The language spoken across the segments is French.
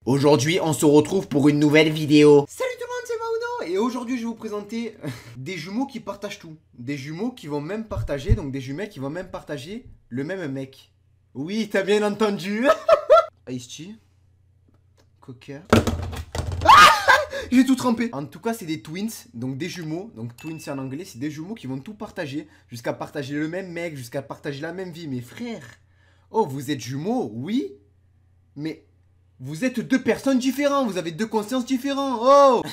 Aujourd'hui, on se retrouve pour une nouvelle vidéo. Salut tout le monde, c'est Mauno. Et aujourd'hui, je vais vous présenter des jumeaux qui partagent tout. Des jumeaux qui vont même partager, donc des jumelles qui vont même partager le même mec. Oui, t'as bien entendu. Ice-T. Coca. J'ai tout trempé. En tout cas, c'est des twins, donc des jumeaux. Donc twins c'est en anglais, c'est des jumeaux qui vont tout partager. Jusqu'à partager le même mec, jusqu'à partager la même vie. Mes frères. Oh, vous êtes jumeaux, oui. Mais vous êtes deux personnes différentes. Vous avez deux consciences différentes. Oh.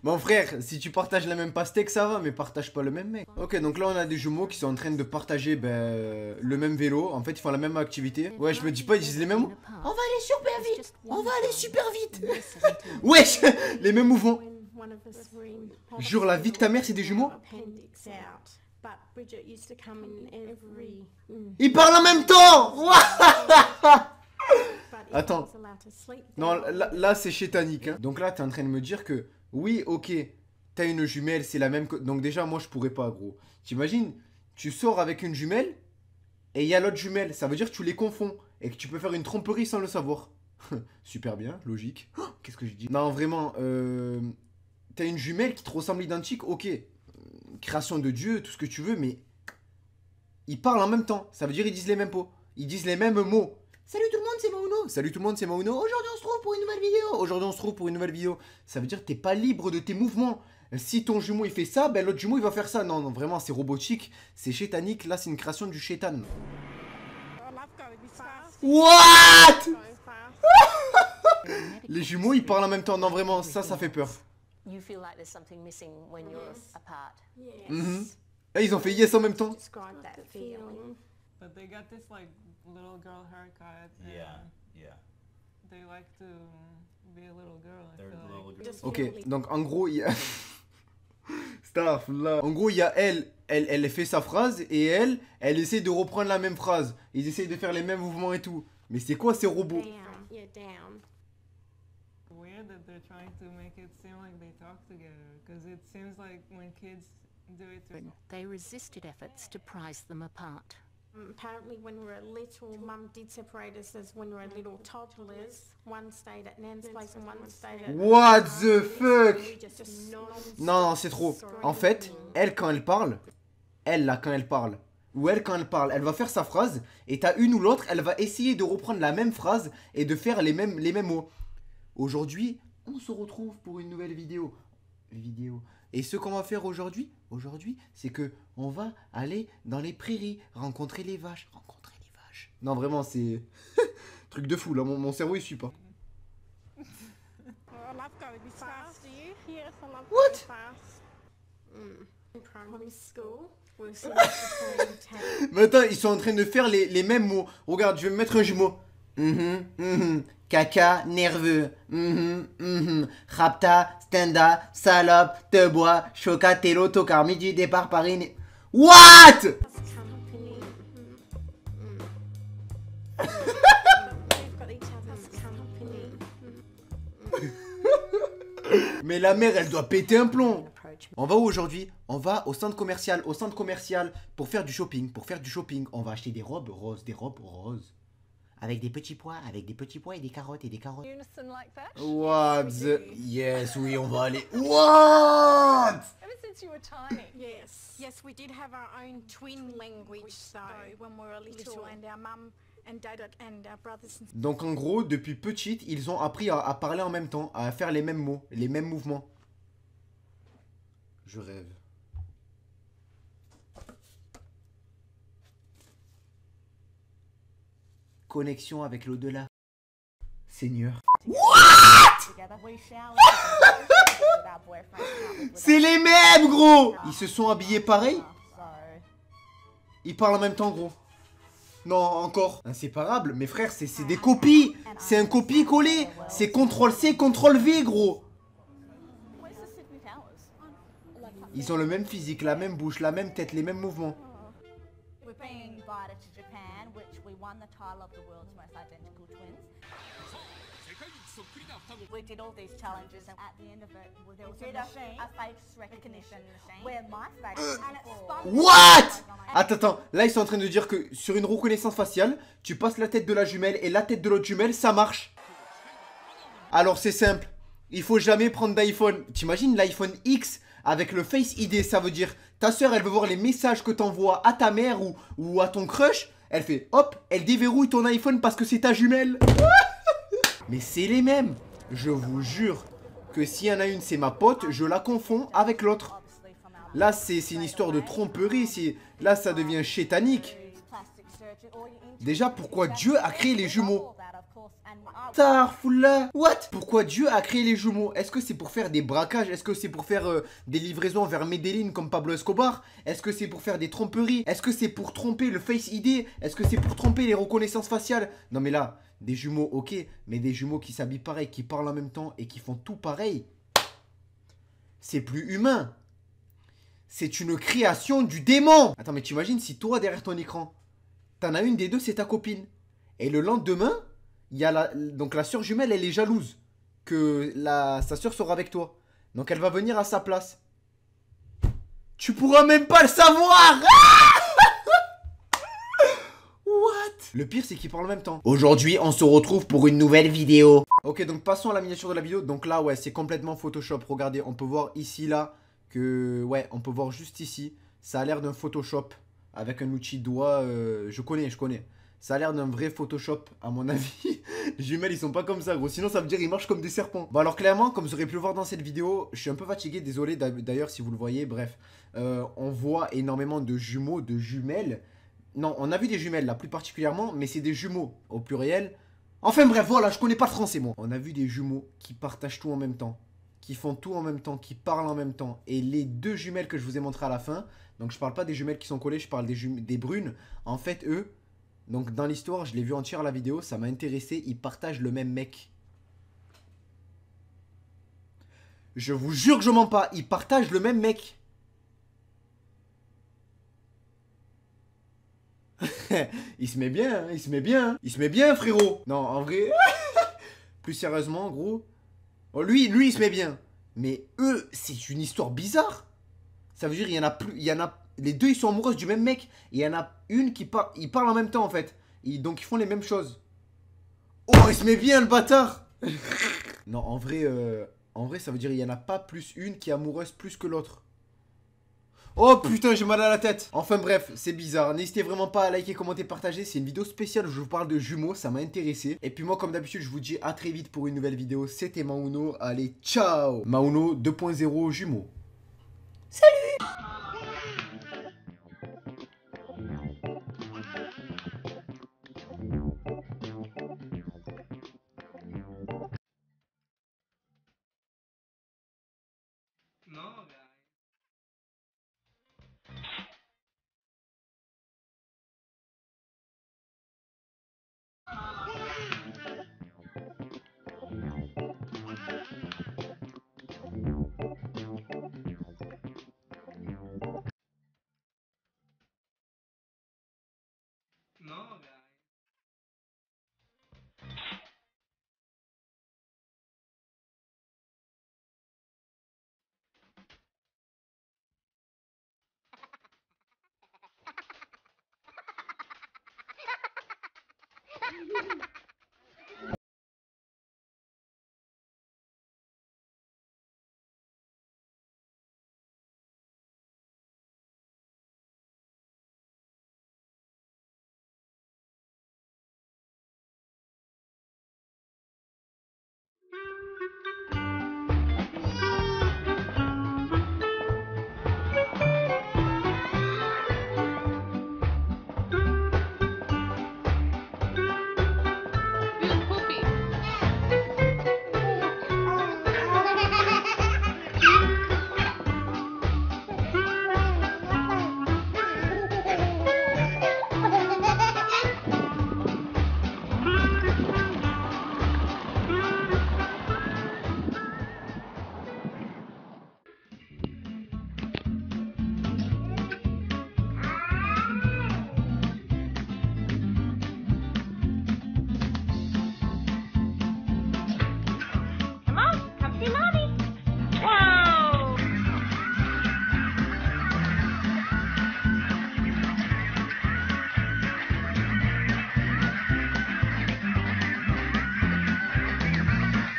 Mon frère, si tu partages la même pastèque, ça va. Mais partage pas le même mec. Ok, donc là, on a des jumeaux qui sont en train de partager le même vélo. En fait, ils font la même activité. Ouais, je me dis pas, ils disent les mêmes mots. On va aller super vite. On va aller super vite. Wesh. Les mêmes mouvements. Jure, la vie de ta mère, c'est des jumeaux. Ils parlent en même temps. Attends. Non, là c'est chétanique. Hein. Donc là, t'es en train de me dire que, oui, ok, t'as une jumelle, c'est la même... Donc déjà, moi, je pourrais pas, gros. T'imagines, tu sors avec une jumelle, et il y a l'autre jumelle. Ça veut dire que tu les confonds, et que tu peux faire une tromperie sans le savoir. Super bien, logique. Oh, qu'est-ce que je dis? Non, vraiment, t'as une jumelle qui te ressemble identique, ok. Création de Dieu, tout ce que tu veux, mais... Ils parlent en même temps. Ça veut dire qu'ils disent les mêmes mots. Ils disent les mêmes mots. Salut tout le monde, c'est Mauno. Salut tout le monde, c'est Mauno. Aujourd'hui, on se trouve pour une nouvelle vidéo. Aujourd'hui, on se trouve pour une nouvelle vidéo. Ça veut dire que t'es pas libre de tes mouvements. Si ton jumeau, il fait ça, ben l'autre jumeau, il va faire ça. Non, non, vraiment, c'est robotique. C'est chétanique. Là, c'est une création du chétan. What? Les jumeaux, ils parlent en même temps. Non, vraiment, ça fait peur. Et ils ont fait yes en même temps. But they got this like little girl haircut. Yeah. They like to be a little girl. I feel like. Ok, donc en gros, il y a... Staff, là. En gros, il y a elle fait sa phrase et elle essaie de reprendre la même phrase. Ils essayent de faire les mêmes mouvements et tout. Mais c'est quoi ces robots? Weird that they're trying to make it seem like they talk together, because it seems like when kids do it to... They resisted efforts to prise them apart. Apparently when we were little, Mum did separate us as when we were little toddlers. One stayed at Nan's place and one stayed at... What the fuck? Non, c'est trop. En fait, elle quand elle parle, elle là quand elle parle, ou elle quand elle parle, elle va faire sa phrase, et t'as une ou l'autre, elle va essayer de reprendre la même phrase et de faire les mêmes mots. Aujourd'hui, on se retrouve pour une nouvelle vidéo. Et ce qu'on va faire aujourd'hui, c'est que on va aller dans les prairies, rencontrer les vaches. Non, vraiment, c'est... truc de fou, là, mon cerveau, il suit pas. What? Mais attends, ils sont en train de faire les mêmes mots. Regarde, je vais me mettre un jumeau. Caca, nerveux. Rapta, stenda, salope, te bois, choca, télo, tocard, midi, départ, Paris. What? Mais la mère, elle doit péter un plomb. On va où aujourd'hui? On va au centre commercial. Pour faire du shopping. On va acheter des robes roses. Avec des petits pois et des carottes. What the... Yes, oui, on va aller... What? Ever since you were tiny. Yes, we did have our own twin language though when we were little, and our mum and dad and our brothers. Donc en gros, depuis petite, ils ont appris à parler en même temps, à faire les mêmes mots, les mêmes mouvements. Je rêve. Connexion avec l'au-delà. Seigneur. What? C'est les mêmes, gros. Ils se sont habillés pareil. Ils parlent en même temps, gros. Non, encore. Inséparable, mes frères, c'est des copies. C'est un copier-coller. C'est CTRL-C, CTRL-V, gros. Ils ont le même physique, la même bouche, la même tête, les mêmes mouvements. We did all these challenges, and at the end of it, there was a face recognition machine where my face and it spun. What? Attends, là ils sont en train de dire que sur une reconnaissance faciale, tu passes la tête de la jumelle et la tête de l'autre jumelle, ça marche. Alors c'est simple, il faut jamais prendre d'iPhone. T'imagines l'iPhone X avec le Face ID, ça veut dire ta soeur elle veut voir les messages que t'envoies à ta mère ou à ton crush. Elle fait hop, elle déverrouille ton iPhone parce que c'est ta jumelle. Mais c'est les mêmes. Je vous jure que s'il y en a une c'est ma pote, je la confonds avec l'autre. Là c'est une histoire de tromperie, là ça devient chétanique. Déjà pourquoi Dieu a créé les jumeaux? Tarfoula. What? Pourquoi Dieu a créé les jumeaux? Est-ce que c'est pour faire des braquages? Est-ce que c'est pour faire des livraisons vers Medellin comme Pablo Escobar? Est-ce que c'est pour faire des tromperies? Est-ce que c'est pour tromper le Face ID? Est-ce que c'est pour tromper les reconnaissances faciales? Non mais là, des jumeaux ok, mais des jumeaux qui s'habillent pareil, qui parlent en même temps et qui font tout pareil, c'est plus humain. C'est une création du démon. Attends mais tu imagines si toi derrière ton écran, t'en as une des deux c'est ta copine. Et le lendemain... il y a donc la soeur jumelle, elle est jalouse que sa soeur sera avec toi. Donc elle va venir à sa place. Tu pourras même pas le savoir. What? Le pire c'est qu'ils parlent en même temps. Aujourd'hui on se retrouve pour une nouvelle vidéo. Ok donc passons à la miniature de la vidéo. Donc là ouais c'est complètement Photoshop. Regardez on peut voir ici là que ouais on peut voir juste ici. Ça a l'air d'un Photoshop avec un outil doigt. Je connais. Ça a l'air d'un vrai Photoshop, à mon avis. Les jumelles, ils sont pas comme ça, gros. Sinon, ça veut dire ils marchent comme des serpents. Bon, alors clairement, comme vous aurez pu le voir dans cette vidéo, je suis un peu fatigué, désolé d'ailleurs si vous le voyez. Bref, on voit énormément de jumeaux, de jumelles. Non, on a vu des jumelles, là, plus particulièrement, mais c'est des jumeaux, au pluriel. Enfin bref, voilà, je connais pas le français, moi. On a vu des jumeaux qui partagent tout en même temps, qui font tout en même temps, qui parlent en même temps. Et les deux jumelles que je vous ai montrées à la fin, donc je parle pas des jumelles qui sont collées, je parle des brunes. En fait, eux... donc dans l'histoire, je l'ai vu entière la vidéo, ça m'a intéressé, ils partagent le même mec. Je vous jure que je mens pas, ils partagent le même mec. Il se met bien, hein, il se met bien. Il se met bien frérot. Non, en vrai, plus sérieusement gros. Oh, lui il se met bien. Mais eux, c'est une histoire bizarre. Ça veut dire il y en a plus, les deux ils sont amoureuses du même mec. Et il y en a une qui ils parlent en même temps en fait. Donc ils font les mêmes choses. Oh il se met bien le bâtard. Non en vrai ça veut dire il y en a pas plus une qui est amoureuse plus que l'autre. Oh putain j'ai mal à la tête. Enfin bref c'est bizarre. N'hésitez vraiment pas à liker, commenter, partager. C'est une vidéo spéciale où je vous parle de jumeaux. Ça m'a intéressé. Et puis moi comme d'habitude je vous dis à très vite pour une nouvelle vidéo. C'était Mauno. Allez ciao. Mauno 2.0 jumeaux. Salut.